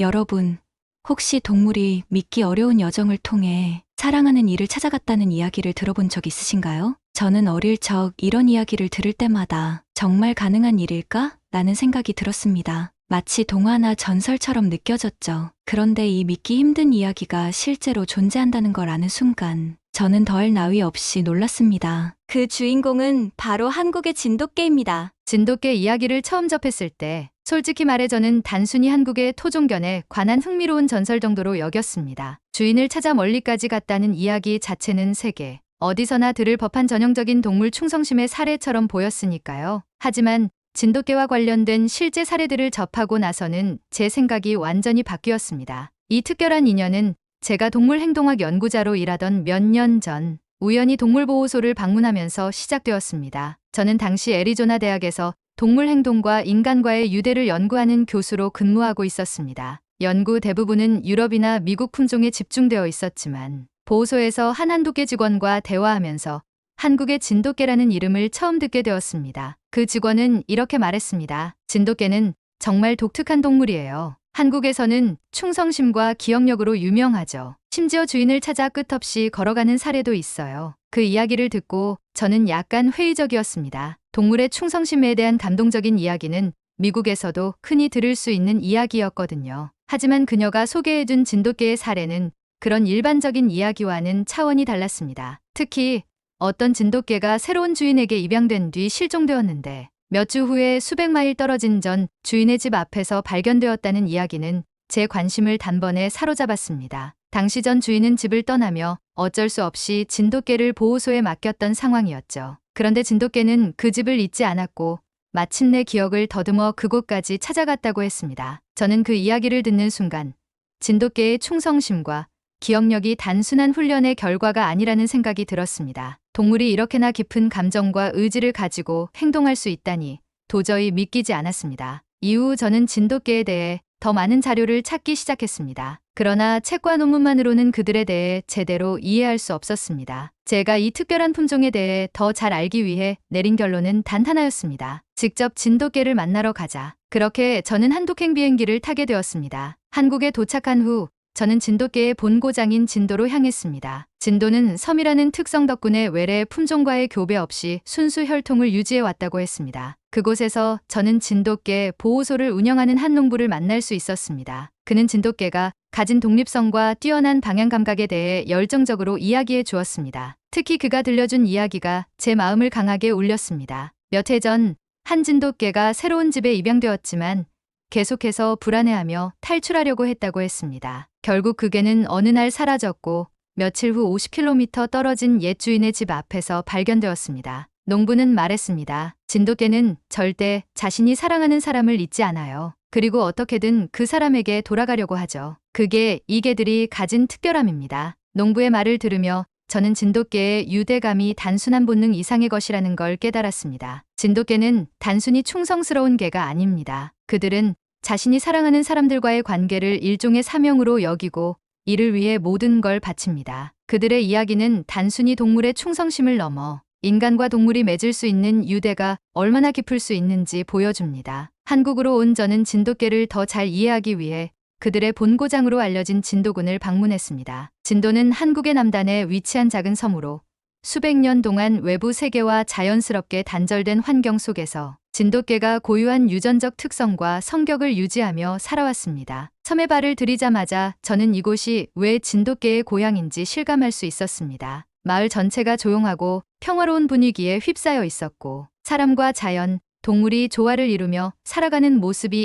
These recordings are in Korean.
여러분, 혹시 동물이 믿기 어려운 여정을 통해 사랑하는 이를 찾아갔다는 이야기를 들어본 적 있으신가요? 저는 어릴 적 이런 이야기를 들을 때마다 정말 가능한 일일까? 라는 생각이 들었습니다. 마치 동화나 전설처럼 느껴졌죠. 그런데 이 믿기 힘든 이야기가 실제로 존재한다는 걸 아는 순간 저는 더할 나위 없이 놀랐습니다. 그 주인공은 바로 한국의 진돗개입니다. 진돗개 이야기를 처음 접했을 때 솔직히 말해 저는 단순히 한국의 토종견에 관한 흥미로운 전설 정도로 여겼습니다. 주인을 찾아 멀리까지 갔다는 이야기 자체는 세계 어디서나 들을 법한 전형적인 동물 충성심의 사례처럼 보였으니까요. 하지만 진돗개와 관련된 실제 사례들을 접하고 나서는 제 생각이 완전히 바뀌었습니다. 이 특별한 인연은 제가 동물행동학 연구자로 일하던 몇 년 전 우연히 동물보호소를 방문하면서 시작되었습니다. 저는 당시 애리조나 대학에서 동물행동과 인간과의 유대를 연구하는 교수로 근무하고 있었습니다. 연구 대부분은 유럽이나 미국 품종에 집중되어 있었지만 보호소에서 한 한독개 직원과 대화하면서 한국의 진돗개라는 이름을 처음 듣게 되었습니다. 그 직원은 이렇게 말했습니다. 진돗개는 정말 독특한 동물이에요. 한국에서는 충성심과 기억력으로 유명하죠. 심지어 주인을 찾아 끝없이 걸어가는 사례도 있어요. 그 이야기를 듣고 저는 약간 회의적이었습니다. 동물의 충성심에 대한 감동적인 이야기는 미국에서도 흔히 들을 수 있는 이야기였거든요. 하지만 그녀가 소개해준 진돗개의 사례는 그런 일반적인 이야기와는 차원이 달랐습니다. 특히 어떤 진돗개가 새로운 주인에게 입양된 뒤 실종되었는데 몇 주 후에 수백 마일 떨어진 전 주인의 집 앞에서 발견되었다는 이야기는 제 관심을 단번에 사로잡았습니다. 당시 전 주인은 집을 떠나며 어쩔 수 없이 진돗개를 보호소에 맡겼던 상황이었죠. 그런데 진돗개는 그 집을 잊지 않았고 마침내 기억을 더듬어 그곳까지 찾아갔다고 했습니다. 저는 그 이야기를 듣는 순간 진돗개의 충성심과 기억력이 단순한 훈련의 결과가 아니라는 생각이 들었습니다. 동물이 이렇게나 깊은 감정과 의지를 가지고 행동할 수 있다니 도저히 믿기지 않았습니다. 이후 저는 진돗개에 대해 더 많은 자료를 찾기 시작했습니다. 그러나 책과 논문만으로는 그들에 대해 제대로 이해할 수 없었습니다. 제가 이 특별한 품종에 대해 더 잘 알기 위해 내린 결론은 단 하나였습니다. 직접 진돗개를 만나러 가자. 그렇게 저는 한독행 비행기를 타게 되었습니다. 한국에 도착한 후 저는 진돗개의 본고장인 진도로 향했습니다. 진도는 섬이라는 특성 덕분에 외래 품종과의 교배 없이 순수 혈통을 유지해 왔다고 했습니다. 그곳에서 저는 진돗개 보호소를 운영하는 한 농부를 만날 수 있었습니다. 그는 진돗개가 가진 독립성과 뛰어난 방향 감각에 대해 열정적으로 이야기해 주었습니다. 특히 그가 들려준 이야기가 제 마음을 강하게 울렸습니다. 몇 해 전 한 진돗개가 새로운 집에 입양되었지만 계속해서 불안해하며 탈출하려고 했다고 했습니다. 결국 그 개는 어느 날 사라졌고 며칠 후 50km 떨어진 옛 주인의 집 앞에서 발견되었습니다. 농부는 말했습니다. 진돗개는 절대 자신이 사랑하는 사람을 잊지 않아요. 그리고 어떻게든 그 사람에게 돌아가려고 하죠. 그게 이 개들이 가진 특별함입니다. 농부의 말을 들으며 저는 진돗개의 유대감이 단순한 본능 이상의 것이라는 걸 깨달았습니다. 진돗개는 단순히 충성스러운 개가 아닙니다. 그들은 자신이 사랑하는 사람들과의 관계를 일종의 사명으로 여기고 이를 위해 모든 걸 바칩니다. 그들의 이야기는 단순히 동물의 충성심을 넘어 인간과 동물이 맺을 수 있는 유대가 얼마나 깊을 수 있는지 보여줍니다. 한국으로 온 저는 진돗개를 더 잘 이해하기 위해 그들의 본고장으로 알려진 진도군을 방문했습니다. 진도는 한국의 남단에 위치한 작은 섬으로 수백 년 동안 외부 세계와 자연스럽게 단절된 환경 속에서 진돗개가 고유한 유전적 특성과 성격을 유지하며 살아왔습니다. 섬에 발을 들이자마자 저는 이곳이 왜 진돗개의 고향인지 실감할 수 있었습니다. 마을 전체가 조용하고 평화로운 분위기에 휩싸여 있었고 사람과 자연, 동물이 조화를 이루며 살아가는 모습이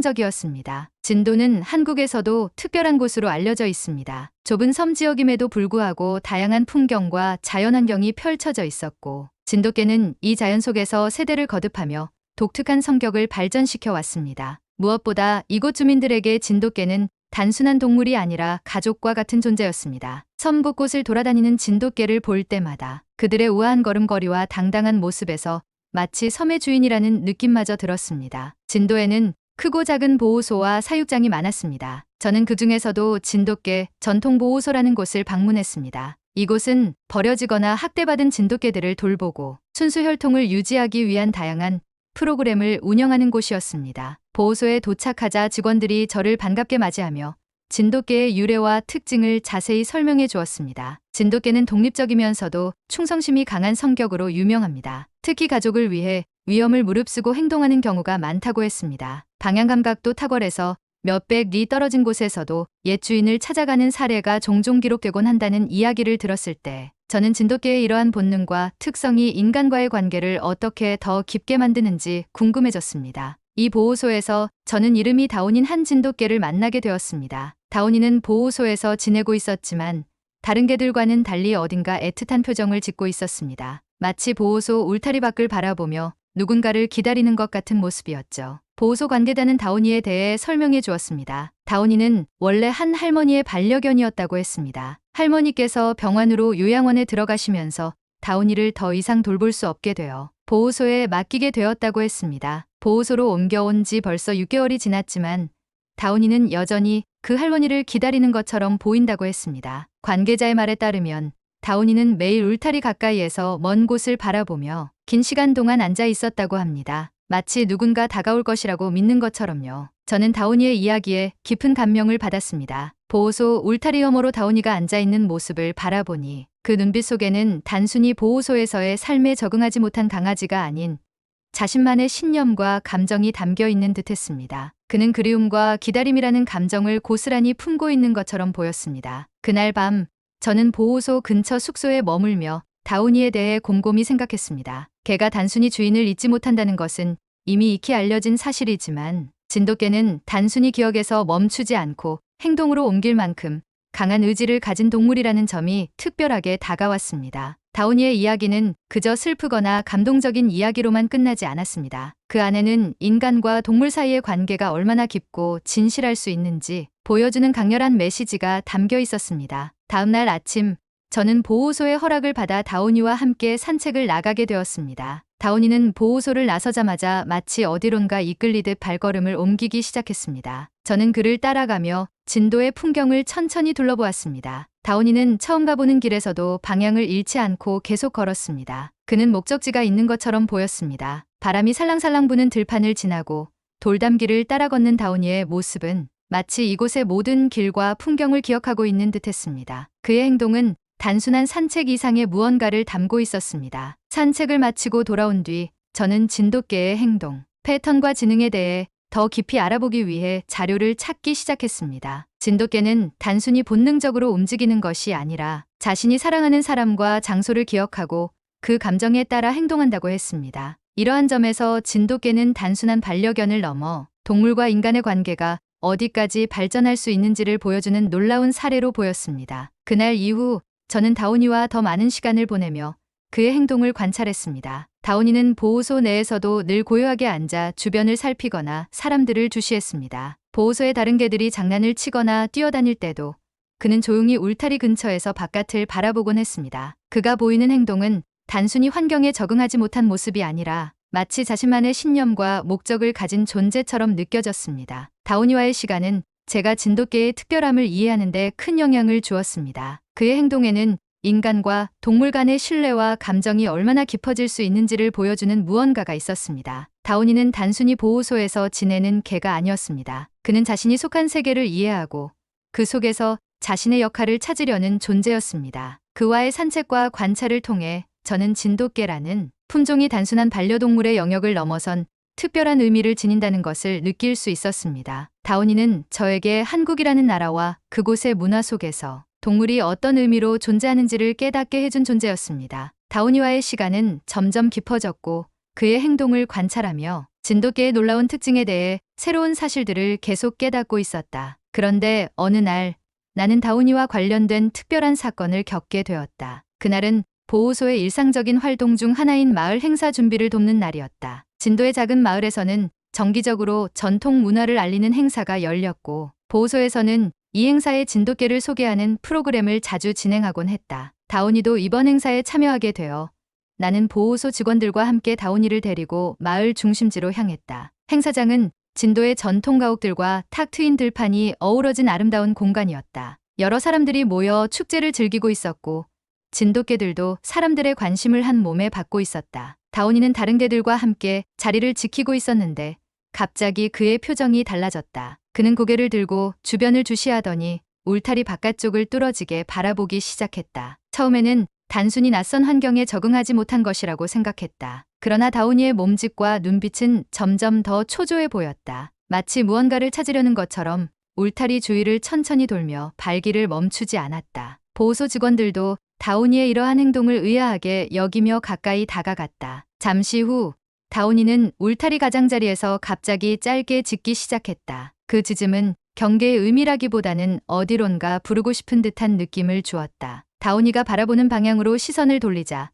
인상적이었습니다. 진도는 한국에서도 특별한 곳으로 알려져 있습니다. 좁은 섬 지역임에도 불구하고 다양한 풍경과 자연환경이 펼쳐져 있었고 진돗개는 이 자연 속에서 세대를 거듭하며 독특한 성격을 발전시켜 왔습니다. 무엇보다 이곳 주민들에게 진돗개는 단순한 동물이 아니라 가족과 같은 존재였습니다. 섬 곳곳을 돌아다니는 진돗개를 볼 때마다 그들의 우아한 걸음걸이와 당당한 모습에서 마치 섬의 주인이라는 느낌마저 들었습니다. 진도에는 크고 작은 보호소와 사육장이 많았습니다. 저는 그 중에서도 진돗개 전통보호소라는 곳을 방문했습니다. 이곳은 버려지거나 학대받은 진돗개들을 돌보고 순수 혈통을 유지하기 위한 다양한 프로그램을 운영하는 곳이었습니다. 보호소에 도착하자 직원들이 저를 반갑게 맞이하며 진돗개의 유래와 특징을 자세히 설명해 주었습니다. 진돗개는 독립적이면서도 충성심이 강한 성격으로 유명합니다. 특히 가족을 위해 위험을 무릅쓰고 행동하는 경우가 많다고 했습니다. 방향 감각도 탁월해서 몇백 리 떨어진 곳에서도 옛 주인을 찾아가는 사례가 종종 기록되곤 한다는 이야기를 들었을 때 저는 진돗개의 이러한 본능과 특성이 인간과의 관계를 어떻게 더 깊게 만드는지 궁금해졌습니다. 이 보호소에서 저는 이름이 다온인 한 진돗개를 만나게 되었습니다. 다온이는 보호소에서 지내고 있었지만 다른 개들과는 달리 어딘가 애틋한 표정을 짓고 있었습니다. 마치 보호소 울타리 밖을 바라보며 누군가를 기다리는 것 같은 모습이었죠. 보호소 관계자는 다온이에 대해 설명해 주었습니다. 다온이는 원래 한 할머니의 반려견이었다고 했습니다. 할머니께서 병원으로 요양원에 들어가시면서 다온이를 더 이상 돌볼 수 없게 되어 보호소에 맡기게 되었다고 했습니다. 보호소로 옮겨온 지 벌써 6개월이 지났지만 다온이는 여전히 그 할머니를 기다리는 것처럼 보인다고 했습니다. 관계자의 말에 따르면 다온이는 매일 울타리 가까이에서 먼 곳을 바라보며 긴 시간 동안 앉아 있었다고 합니다. 마치 누군가 다가올 것이라고 믿는 것처럼요. 저는 다온이의 이야기에 깊은 감명을 받았습니다. 보호소 울타리 너머로 다온이가 앉아있는 모습을 바라보니 그 눈빛 속에는 단순히 보호소에서의 삶에 적응하지 못한 강아지가 아닌 자신만의 신념과 감정이 담겨 있는 듯했습니다. 그는 그리움과 기다림이라는 감정을 고스란히 품고 있는 것처럼 보였습니다. 그날 밤 저는 보호소 근처 숙소에 머물며 다온이에 대해 곰곰이 생각했습니다. 개가 단순히 주인을 잊지 못한다는 것은 이미 익히 알려진 사실이지만 진돗개는 단순히 기억에서 멈추지 않고 행동으로 옮길 만큼 강한 의지를 가진 동물이라는 점이 특별하게 다가왔습니다. 다온이의 이야기는 그저 슬프거나 감동적인 이야기로만 끝나지 않았습니다. 그 안에는 인간과 동물 사이의 관계가 얼마나 깊고 진실할 수 있는지 보여주는 강렬한 메시지가 담겨 있었습니다. 다음 날 아침, 저는 보호소의 허락을 받아 다온이와 함께 산책을 나가게 되었습니다. 다온이는 보호소를 나서자마자 마치 어디론가 이끌리듯 발걸음을 옮기기 시작했습니다. 저는 그를 따라가며 진도의 풍경을 천천히 둘러보았습니다. 다온이는 처음 가보는 길에서도 방향을 잃지 않고 계속 걸었습니다. 그는 목적지가 있는 것처럼 보였습니다. 바람이 살랑살랑 부는 들판을 지나고 돌담길을 따라 걷는 다온이의 모습은 마치 이곳의 모든 길과 풍경을 기억하고 있는 듯했습니다. 그의 행동은 단순한 산책 이상의 무언가를 담고 있었습니다. 산책을 마치고 돌아온 뒤 저는 진돗개의 행동, 패턴과 지능에 대해 더 깊이 알아보기 위해 자료를 찾기 시작했습니다. 진돗개는 단순히 본능적으로 움직이는 것이 아니라 자신이 사랑하는 사람과 장소를 기억하고 그 감정에 따라 행동한다고 했습니다. 이러한 점에서 진돗개는 단순한 반려견을 넘어 동물과 인간의 관계가 어디까지 발전할 수 있는지를 보여주는 놀라운 사례로 보였습니다. 그날 이후 저는 다온이와 더 많은 시간을 보내며 그의 행동을 관찰했습니다. 다온이는 보호소 내에서도 늘 고요하게 앉아 주변을 살피거나 사람들을 주시했습니다. 보호소의 다른 개들이 장난을 치거나 뛰어다닐 때도 그는 조용히 울타리 근처에서 바깥을 바라보곤 했습니다. 그가 보이는 행동은 단순히 환경에 적응하지 못한 모습이 아니라 마치 자신만의 신념과 목적을 가진 존재처럼 느껴졌습니다. 다온이와의 시간은 제가 진돗개의 특별함을 이해하는 데 큰 영향을 주었습니다. 그의 행동에는 인간과 동물 간의 신뢰와 감정이 얼마나 깊어질 수 있는지를 보여주는 무언가가 있었습니다. 다온이는 단순히 보호소에서 지내는 개가 아니었습니다. 그는 자신이 속한 세계를 이해하고 그 속에서 자신의 역할을 찾으려는 존재였습니다. 그와의 산책과 관찰을 통해 저는 진돗개라는 품종이 단순한 반려동물의 영역을 넘어선 특별한 의미를 지닌다는 것을 느낄 수 있었습니다. 다온이는 저에게 한국이라는 나라와 그곳의 문화 속에서 동물이 어떤 의미로 존재하는지를 깨닫게 해준 존재였습니다. 다온이와의 시간은 점점 깊어졌고 그의 행동을 관찰하며 진돗개의 놀라운 특징에 대해 새로운 사실들을 계속 깨닫고 있었다. 그런데 어느 날 나는 다온이와 관련된 특별한 사건을 겪게 되었다. 그날은 보호소의 일상적인 활동 중 하나인 마을 행사 준비를 돕는 날이었다. 진도의 작은 마을에서는 정기적으로 전통 문화를 알리는 행사가 열렸고 보호소에서는 이 행사에 진돗개를 소개하는 프로그램을 자주 진행하곤 했다. 다온이도 이번 행사에 참여하게 되어 나는 보호소 직원들과 함께 다온이를 데리고 마을 중심지로 향했다. 행사장은 진도의 전통 가옥들과 탁 트인 들판이 어우러진 아름다운 공간이었다. 여러 사람들이 모여 축제를 즐기고 있었고 진돗개들도 사람들의 관심을 한 몸에 받고 있었다. 다온이는 다른 개들과 함께 자리를 지키고 있었는데 갑자기 그의 표정이 달라졌다. 그는 고개를 들고 주변을 주시하더니 울타리 바깥쪽을 뚫어지게 바라보기 시작했다. 처음에는 단순히 낯선 환경에 적응하지 못한 것이라고 생각했다. 그러나 다온이의 몸짓과 눈빛은 점점 더 초조해 보였다. 마치 무언가를 찾으려는 것처럼 울타리 주위를 천천히 돌며 발길을 멈추지 않았다. 보호소 직원들도 다온이의 이러한 행동을 의아하게 여기며 가까이 다가갔다. 잠시 후 다온이는 울타리 가장자리에서 갑자기 짧게 짖기 시작했다. 그 짖음은 경계의 의미라기보다는 어디론가 부르고 싶은 듯한 느낌을 주었다. 다온이가 바라보는 방향으로 시선을 돌리자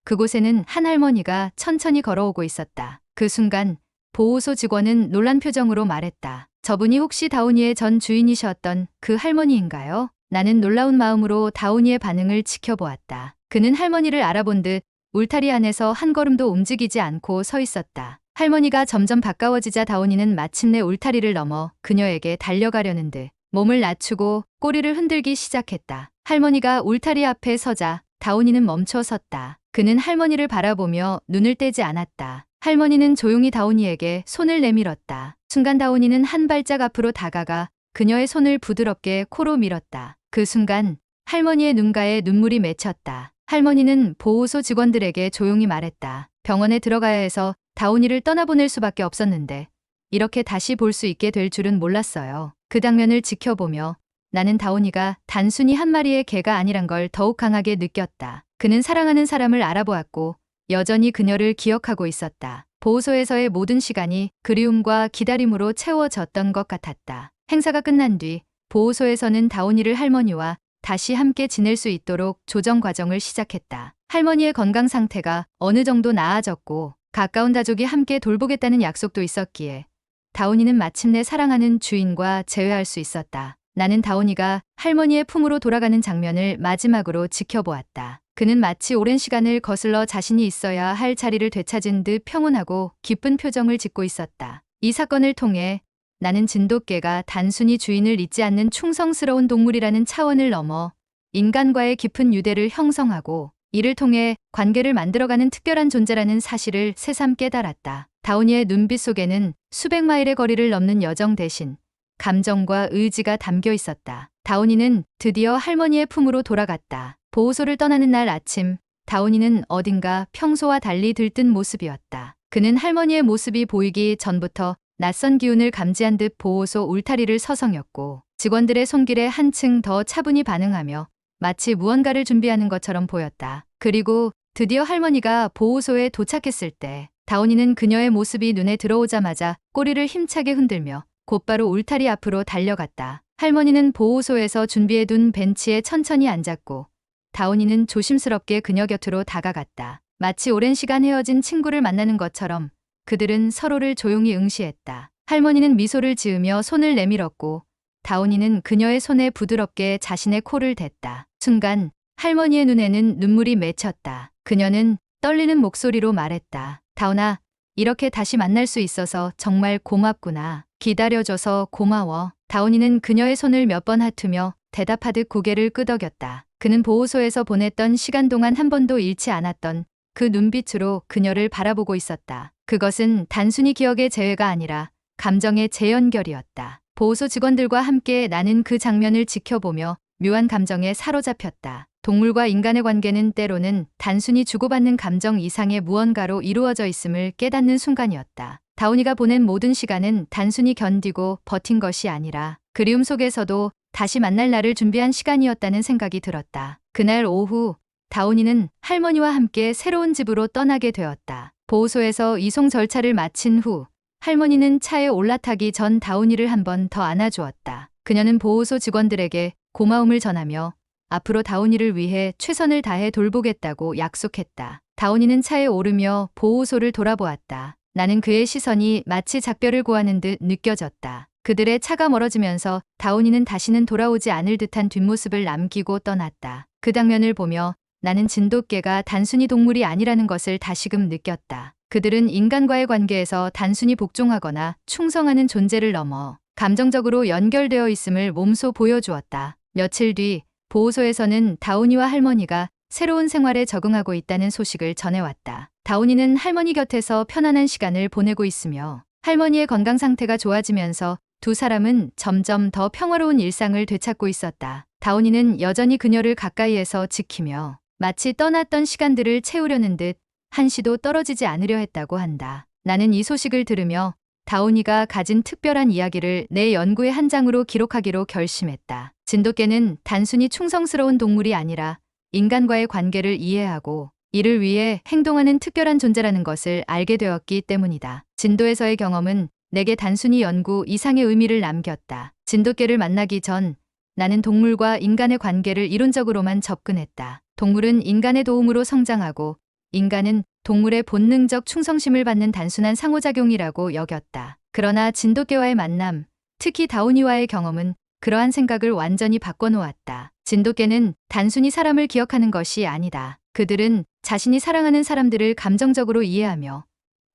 그곳에는 한 할머니가 천천히 걸어오고 있었다. 그 순간 보호소 직원은 놀란 표정으로 말했다. 저분이 혹시 다온이의 전 주인이셨던 그 할머니인가요? 나는 놀라운 마음으로 다온이의 반응을 지켜보았다. 그는 할머니를 알아본 듯 울타리 안에서 한 걸음도 움직이지 않고 서 있었다. 할머니가 점점 가까워지자 다온이는 마침내 울타리를 넘어 그녀에게 달려가려는 듯 몸을 낮추고 꼬리를 흔들기 시작했다. 할머니가 울타리 앞에 서자 다온이는 멈춰 섰다. 그는 할머니를 바라보며 눈을 떼지 않았다. 할머니는 조용히 다온이에게 손을 내밀었다. 순간 다온이는 한 발짝 앞으로 다가가 그녀의 손을 부드럽게 코로 밀었다. 그 순간 할머니의 눈가에 눈물이 맺혔다. 할머니는 보호소 직원들에게 조용히 말했다. 병원에 들어가야 해서 다온이를 떠나보낼 수밖에 없었는데 이렇게 다시 볼 수 있게 될 줄은 몰랐어요. 그 장면을 지켜보며 나는 다온이가 단순히 한 마리의 개가 아니란 걸 더욱 강하게 느꼈다. 그는 사랑하는 사람을 알아보았고 여전히 그녀를 기억하고 있었다. 보호소에서의 모든 시간이 그리움과 기다림으로 채워졌던 것 같았다. 행사가 끝난 뒤 보호소에서는 다온이를 할머니와 다시 함께 지낼 수 있도록 조정 과정을 시작했다. 할머니의 건강 상태가 어느 정도 나아졌고 가까운 가족이 함께 돌보겠다는 약속도 있었기에 다온이는 마침내 사랑하는 주인과 재회할 수 있었다. 나는 다온이가 할머니의 품으로 돌아가는 장면을 마지막으로 지켜보았다. 그는 마치 오랜 시간을 거슬러 자신이 있어야 할 자리를 되찾은 듯 평온하고 기쁜 표정을 짓고 있었다. 이 사건을 통해 나는 진돗개가 단순히 주인을 잊지 않는 충성스러운 동물이라는 차원을 넘어 인간과의 깊은 유대를 형성하고 이를 통해 관계를 만들어가는 특별한 존재라는 사실을 새삼 깨달았다. 다온이의 눈빛 속에는 수백 마일의 거리를 넘는 여정 대신 감정과 의지가 담겨 있었다. 다온이는 드디어 할머니의 품으로 돌아갔다. 보호소를 떠나는 날 아침, 다온이는 어딘가 평소와 달리 들뜬 모습이었다. 그는 할머니의 모습이 보이기 전부터 낯선 기운을 감지한 듯 보호소 울타리를 서성였고 직원들의 손길에 한층 더 차분히 반응하며 마치 무언가를 준비하는 것처럼 보였다. 그리고 드디어 할머니가 보호소에 도착했을 때 다온이는 그녀의 모습이 눈에 들어오자마자 꼬리를 힘차게 흔들며 곧바로 울타리 앞으로 달려갔다. 할머니는 보호소에서 준비해둔 벤치에 천천히 앉았고 다온이는 조심스럽게 그녀 곁으로 다가갔다. 마치 오랜 시간 헤어진 친구를 만나는 것처럼 그들은 서로를 조용히 응시했다. 할머니는 미소를 지으며 손을 내밀었고 다온이는 그녀의 손에 부드럽게 자신의 코를 댔다. 순간 할머니의 눈에는 눈물이 맺혔다. 그녀는 떨리는 목소리로 말했다. 다온아, 이렇게 다시 만날 수 있어서 정말 고맙구나. 기다려줘서 고마워. 다온이는 그녀의 손을 몇 번 핫으며 대답하듯 고개를 끄덕였다. 그는 보호소에서 보냈던 시간 동안 한 번도 잃지 않았던 그 눈빛으로 그녀를 바라보고 있었다. 그것은 단순히 기억의 재회가 아니라 감정의 재연결이었다. 보호소 직원들과 함께 나는 그 장면을 지켜보며 묘한 감정에 사로잡혔다. 동물과 인간의 관계는 때로는 단순히 주고받는 감정 이상의 무언가로 이루어져 있음을 깨닫는 순간이었다. 다온이가 보낸 모든 시간은 단순히 견디고 버틴 것이 아니라 그리움 속에서도 다시 만날 날을 준비한 시간이었다는 생각이 들었다. 그날 오후 다온이는 할머니와 함께 새로운 집으로 떠나게 되었다. 보호소에서 이송 절차를 마친 후 할머니는 차에 올라타기 전 다온이를 한 번 더 안아주었다. 그녀는 보호소 직원들에게 고마움을 전하며 앞으로 다온이를 위해 최선을 다해 돌보겠다고 약속했다. 다온이는 차에 오르며 보호소를 돌아보았다. 나는 그의 시선이 마치 작별을 고하는 듯 느껴졌다. 그들의 차가 멀어지면서 다온이는 다시는 돌아오지 않을 듯한 뒷모습을 남기고 떠났다. 그 장면을 보며 나는 진돗개가 단순히 동물이 아니라는 것을 다시금 느꼈다. 그들은 인간과의 관계에서 단순히 복종하거나 충성하는 존재를 넘어 감정적으로 연결되어 있음을 몸소 보여주었다. 며칠 뒤 보호소에서는 다온이와 할머니가 새로운 생활에 적응하고 있다는 소식을 전해왔다. 다운이는 할머니 곁에서 편안한 시간을 보내고 있으며 할머니의 건강 상태가 좋아지면서 두 사람은 점점 더 평화로운 일상을 되찾고 있었다. 다운이는 여전히 그녀를 가까이에서 지키며 마치 떠났던 시간들을 채우려는 듯 한시도 떨어지지 않으려 했다고 한다. 나는 이 소식을 들으며 다운이가 가진 특별한 이야기를 내 연구의 한 장으로 기록하기로 결심했다. 진돗개는 단순히 충성스러운 동물이 아니라 인간과의 관계를 이해하고 이를 위해 행동하는 특별한 존재라는 것을 알게 되었기 때문이다. 진도에서의 경험은 내게 단순히 연구 이상의 의미를 남겼다. 진돗개를 만나기 전 나는 동물과 인간의 관계를 이론적으로만 접근했다. 동물은 인간의 도움으로 성장하고 인간은 동물의 본능적 충성심을 받는 단순한 상호작용이라고 여겼다. 그러나 진돗개와의 만남, 특히 다운이와의 경험은 그러한 생각을 완전히 바꿔놓았다. 진돗개는 단순히 사람을 기억하는 것이 아니다. 그들은 자신이 사랑하는 사람들을 감정적으로 이해하며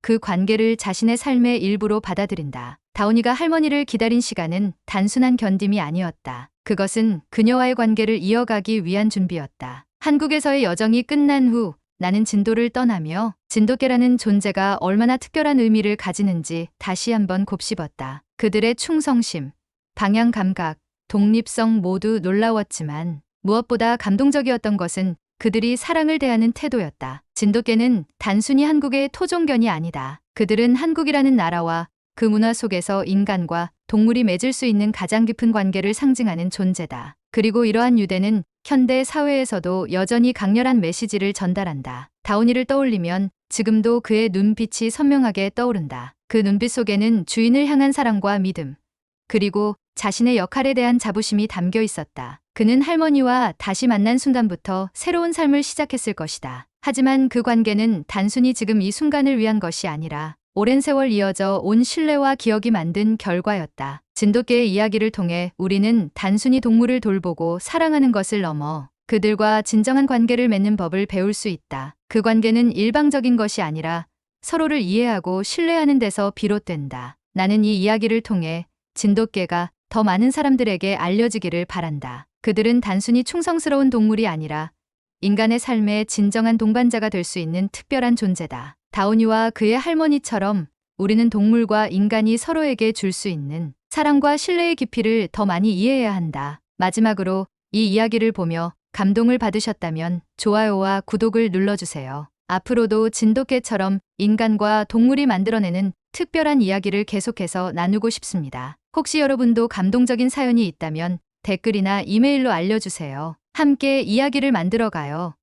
그 관계를 자신의 삶의 일부로 받아들인다. 다운이가 할머니를 기다린 시간은 단순한 견딤이 아니었다. 그것은 그녀와의 관계를 이어가기 위한 준비였다. 한국에서의 여정이 끝난 후 나는 진도를 떠나며 진돗개라는 존재가 얼마나 특별한 의미를 가지는지 다시 한번 곱씹었다. 그들의 충성심, 방향 감각, 독립성 모두 놀라웠지만 무엇보다 감동적이었던 것은 그들이 사랑을 대하는 태도였다. 진돗개는 단순히 한국의 토종견이 아니다. 그들은 한국이라는 나라와 그 문화 속에서 인간과 동물이 맺을 수 있는 가장 깊은 관계를 상징하는 존재다. 그리고 이러한 유대는 현대 사회에서도 여전히 강렬한 메시지를 전달한다. 다운이를 떠올리면 지금도 그의 눈빛이 선명하게 떠오른다. 그 눈빛 속에는 주인을 향한 사랑과 믿음, 그리고 자신의 역할에 대한 자부심이 담겨 있었다. 그는 할머니와 다시 만난 순간부터 새로운 삶을 시작했을 것이다. 하지만 그 관계는 단순히 지금 이 순간을 위한 것이 아니라 오랜 세월 이어져 온 신뢰와 기억이 만든 결과였다. 진돗개의 이야기를 통해 우리는 단순히 동물을 돌보고 사랑하는 것을 넘어 그들과 진정한 관계를 맺는 법을 배울 수 있다. 그 관계는 일방적인 것이 아니라 서로를 이해하고 신뢰하는 데서 비롯된다. 나는 이 이야기를 통해 진돗개가 더 많은 사람들에게 알려지기를 바란다. 그들은 단순히 충성스러운 동물이 아니라 인간의 삶의 진정한 동반자가 될 수 있는 특별한 존재다. 다운이와 그의 할머니처럼 우리는 동물과 인간이 서로에게 줄 수 있는 사랑과 신뢰의 깊이를 더 많이 이해해야 한다. 마지막으로 이 이야기를 보며 감동을 받으셨다면 좋아요와 구독을 눌러주세요. 앞으로도 진돗개처럼 인간과 동물이 만들어내는 특별한 이야기를 계속해서 나누고 싶습니다. 혹시 여러분도 감동적인 사연이 있다면 댓글이나 이메일로 알려주세요. 함께 이야기를 만들어가요.